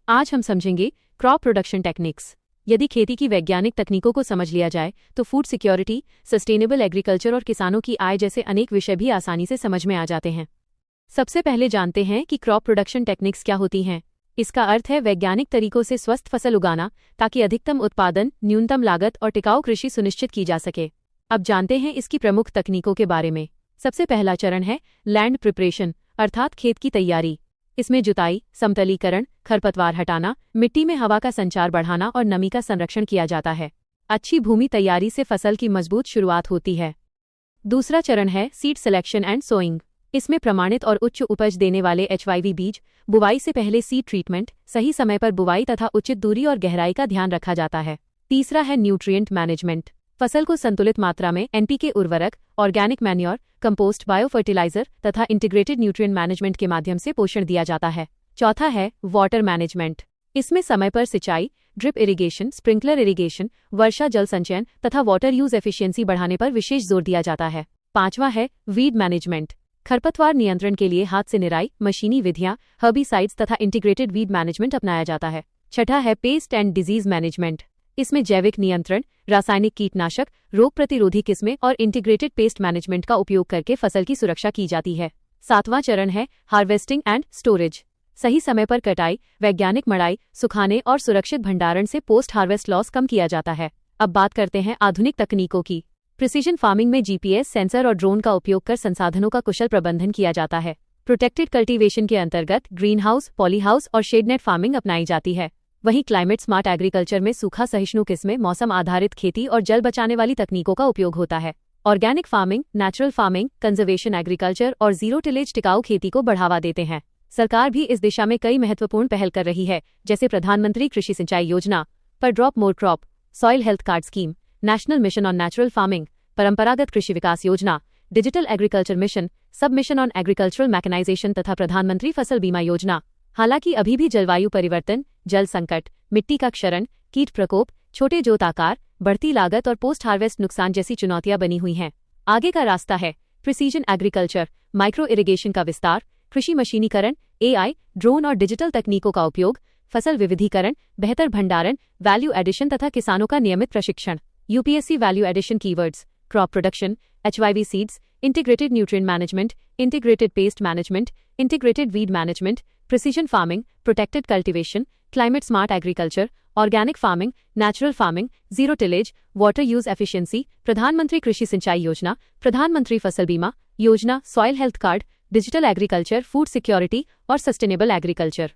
आज हम समझेंगे क्रॉप प्रोडक्शन टेक्निक्स। यदि खेती की वैज्ञानिक तकनीकों को समझ लिया जाए तो फूड सिक्योरिटी, सस्टेनेबल एग्रीकल्चर और किसानों की आय जैसे अनेक विषय भी आसानी से समझ में आ जाते हैं। सबसे पहले जानते हैं कि क्रॉप प्रोडक्शन टेक्निक्स क्या होती हैं। इसका अर्थ है वैज्ञानिक तरीकों से स्वस्थ फसल उगाना ताकि अधिकतम उत्पादन, न्यूनतम लागत और टिकाऊ कृषि सुनिश्चित की जा सके। अब जानते हैं इसकी प्रमुख तकनीकों के बारे में। सबसे पहला चरण है लैंड प्रिपरेशन अर्थात खेत की तैयारी। इसमें जुताई, समतलीकरण, खरपतवार हटाना, मिट्टी में हवा का संचार बढ़ाना और नमी का संरक्षण किया जाता है। अच्छी भूमि तैयारी से फसल की मजबूत शुरुआत होती है। दूसरा चरण है सीड सिलेक्शन एंड सोइंग। इसमें प्रमाणित और उच्च उपज देने वाले HYV बीज, बुवाई से पहले सीड ट्रीटमेंट, सही समय पर बुवाई तथा उचित दूरी और गहराई का ध्यान रखा जाता है। तीसरा है न्यूट्रिएंट मैनेजमेंट। फसल को संतुलित मात्रा में NPK उर्वरक, organic manure, compost, bio fertiliser तथा इंटीग्रेटेड न्यूट्रिएंट मैनेजमेंट के माध्यम से पोषण दिया जाता है। चौथा है वाटर मैनेजमेंट। इसमें समय पर सिंचाई, ड्रिप इरिगेशन, स्प्रिंकलर इरिगेशन, वर्षा जल संचयन तथा वाटर यूज एफिशिएंसी बढ़ाने पर विशेष जोर दिया जाता है। पांचवा है वीड मैनेजमेंट। खरपतवार नियंत्रण के लिए हाथ से निराई, मशीनी विधियां, हर्बिसाइड्स तथा इंटीग्रेटेड वीड मैनेजमेंट अपनाया जाता है। छठा है पेस्ट एंड डिजीज मैनेजमेंट। इसमें जैविक नियंत्रण, रासायनिक कीटनाशक, रोग प्रतिरोधी किस्में और इंटीग्रेटेड पेस्ट मैनेजमेंट का उपयोग करके फसल की सुरक्षा की जाती है। सातवां चरण है हार्वेस्टिंग एंड स्टोरेज। सही समय पर कटाई, वैज्ञानिक मड़ाई, सुखाने और सुरक्षित भंडारण से पोस्ट हार्वेस्ट लॉस कम किया जाता है। अब बात करते हैं आधुनिक तकनीकों की। प्रिसीजन फार्मिंग में GPS, सेंसर और ड्रोन का उपयोग कर संसाधनों का कुशल प्रबंधन किया जाता है। प्रोटेक्टेड कल्टीवेशन के अंतर्गत ग्रीन हाउस, पॉली हाउस और शेडनेट फार्मिंग अपनाई जाती है। वहीं क्लाइमेट स्मार्ट एग्रीकल्चर में सूखा सहिष्णु किस्में, मौसम आधारित खेती और जल बचाने वाली तकनीकों का उपयोग होता है। Organic farming, natural farming, conservation agriculture और जीरो टिलेज टिकाऊ खेती को बढ़ावा देते हैं। सरकार भी इस दिशा में कई महत्वपूर्ण पहल कर रही है, जैसे प्रधानमंत्री कृषि सिंचाई योजना, पर drop more crop, soil health card scheme, national mission on natural farming, परंपरागत कृषि विकास योजना, डिजिटल एग्रीकल्चर मिशन, सब मिशन ऑन एग्रीकल्चरल मैकेनाइजेशन तथा प्रधानमंत्री फसल बीमा योजना। हालांकि अभी भी जलवायु परिवर्तन, जल संकट, मिट्टी का क्षरण, कीट प्रकोप, छोटे जोत आकार, बढ़ती लागत और पोस्ट हार्वेस्ट नुकसान जैसी चुनौतियां बनी हुई हैं। आगे का रास्ता है प्रिसीजन एग्रीकल्चर, माइक्रो इरिगेशन का विस्तार, कृषि मशीनीकरण, AI, ड्रोन और डिजिटल तकनीकों का उपयोग, फसल विविधीकरण, बेहतर भंडारण, वैल्यू एडिशन तथा किसानों का नियमित प्रशिक्षण। UPSC value addition keywords: crop production, HYV seeds, integrated nutrient management, integrated pest management, integrated weed management, precision farming, protected cultivation, climate smart agriculture, organic farming, natural farming, zero tillage, water use efficiency, प्रधानमंत्री कृषि सिंचाई योजना, प्रधानमंत्री फसल बीमा योजना, soil health card, digital agriculture, food security और sustainable agriculture.